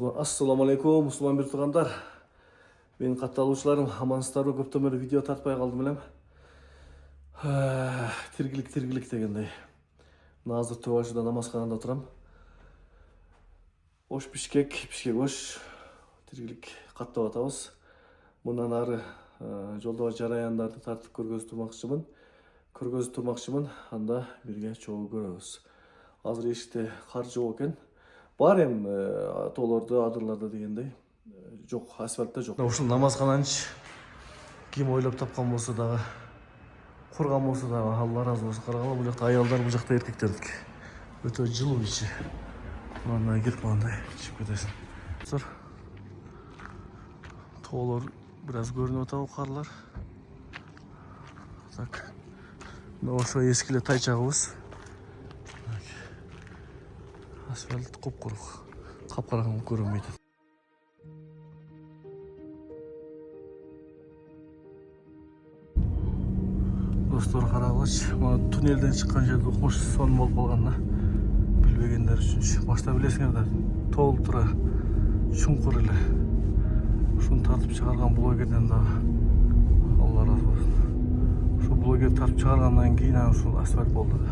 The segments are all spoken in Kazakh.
Assalamu alaikum, musulман bir tuğanдар. Benim katılışlarım amansızlarım köpten beri video tartmaya kaldım bilem. Tirgilik degендей. Nazır Tövaşı'da namazxanada oturam. Oş Bişkek oş. Tirgilik kattап атабыз. Bundan ары жолдо жараяндарды тартып көргөзүп турмакчымын. Анда бирге чогуу көрөбүз. Азыр эшикте кар жок экен. Бар тоолордо, адырларда дегендей. Жок, асфальтта жок. Ушул намазкананчы ким ойлоп тапкан болсо дагы, курган болсо дагы Алла разы болсун. Карагыла бул жакта аялдар, бул жакта эркектердик. Өтө жылуу ичи. Мындай кирип мындай чыгып кетесиң. Тоолор biraz görünüp атабы карлар. Так. Ошо эски эле тайчагыбыз. Асфальт куп-курук. Капкараңгы көрүнбөйт. Достор карагылачы, мына туннелден чыккан жерде укмуш сон болуп калган да. Билбегендер үчүнчү. Башта билесиңер да, толтура чуңкур эле. Ушуну тартып чыгарган блогерден дагы Алла разы болсун. Ошо блогер тартып чыгаргандан кийин ушул асфальт болду да.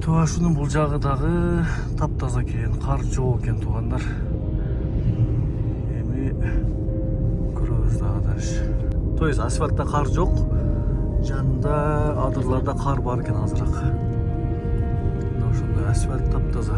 Tövaşынын бул жагы дагы таптаза экен, кар жок экен туугандар. Эми көрөбүз дагы дальше. То есть асфальтта кар жок, жанында адырларда кар бар экен азыраак. Мына ошондой асфальт таптаза.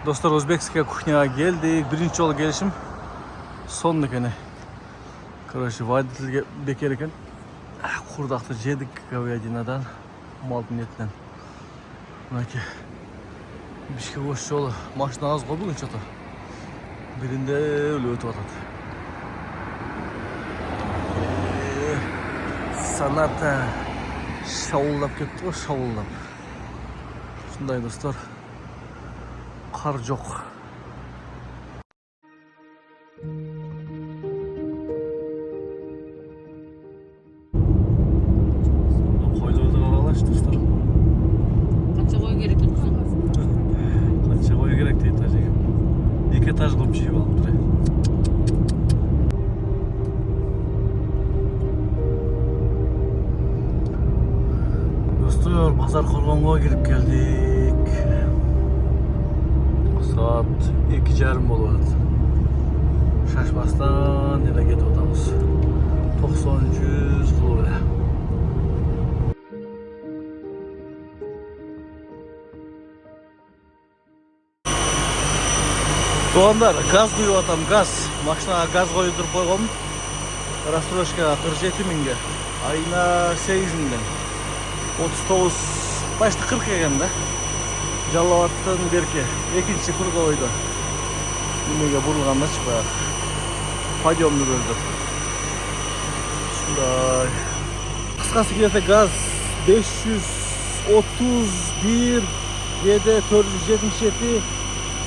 Dostlar, Özbekskiya кухняга келдик. Биринчи жолу келишим. Сон экен. Короче, водитель бекер экен. Курдакты жедик говядинадан, малдын этинен. Мынакей. Бишкек ош жолу. Машина аз го бүгүн чото. Биринде эле өтүп атат. Саната шаулдап кетти го, шаулдап. Ушундай достор. Kar жок. Koyduğu karalaş dostlar. Kaça koyu gerek yok. Kaça koyu gerek değil tabii. İki etaj kılıp şey var. Dostlar, Pazar Korgongo'ya girip geldik. Saat 2:30 болот. Шашпастан эле кетип атабыз. 90-100 кылып эле. Туугандар, газ куюп атам, газ. Машинага газ коюп койгом. Рассрочка 47 миңге. Айына 8 миңден. 39, почти 40 экен да. Жаллабаттын берке, экинчи курговойдо. Немеге бурулганда чыкпай. Подъемный көрдү. Ушундай. Кыскасы келсе газ 531 кээде 477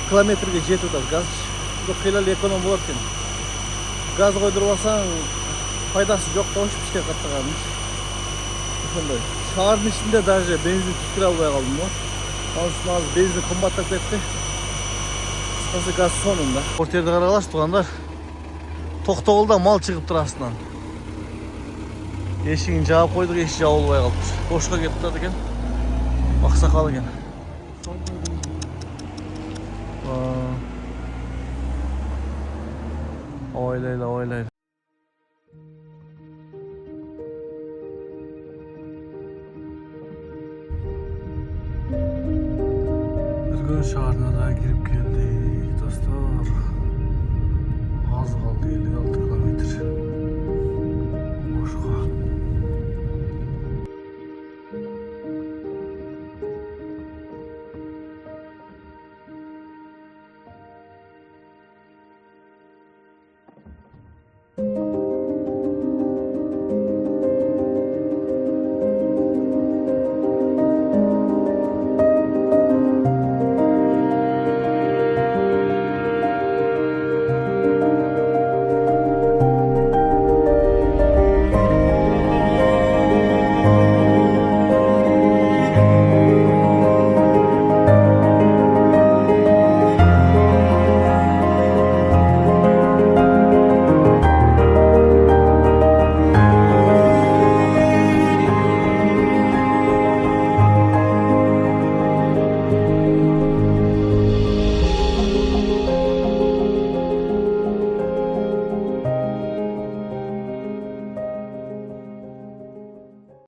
километрге жетип атат газ. Бул кыйла эконом болот экен. Газ койдуруп алсаң пайдасы жок да ошо бишке каттаган. Ошондой. Шаардын ичинде даже бензин түшкүрө албай калдым го. Az benzin kımbatlak etti. Kısası gaz sonunda. Portiyerde karalaş tuğanlar. Toktogulda mal çıkıp durasından. Eşiğin cevap koyduk, eşi cevap olmaya kalmış. Boşka gitti eken. Aksakalı eken. Ovaylayla.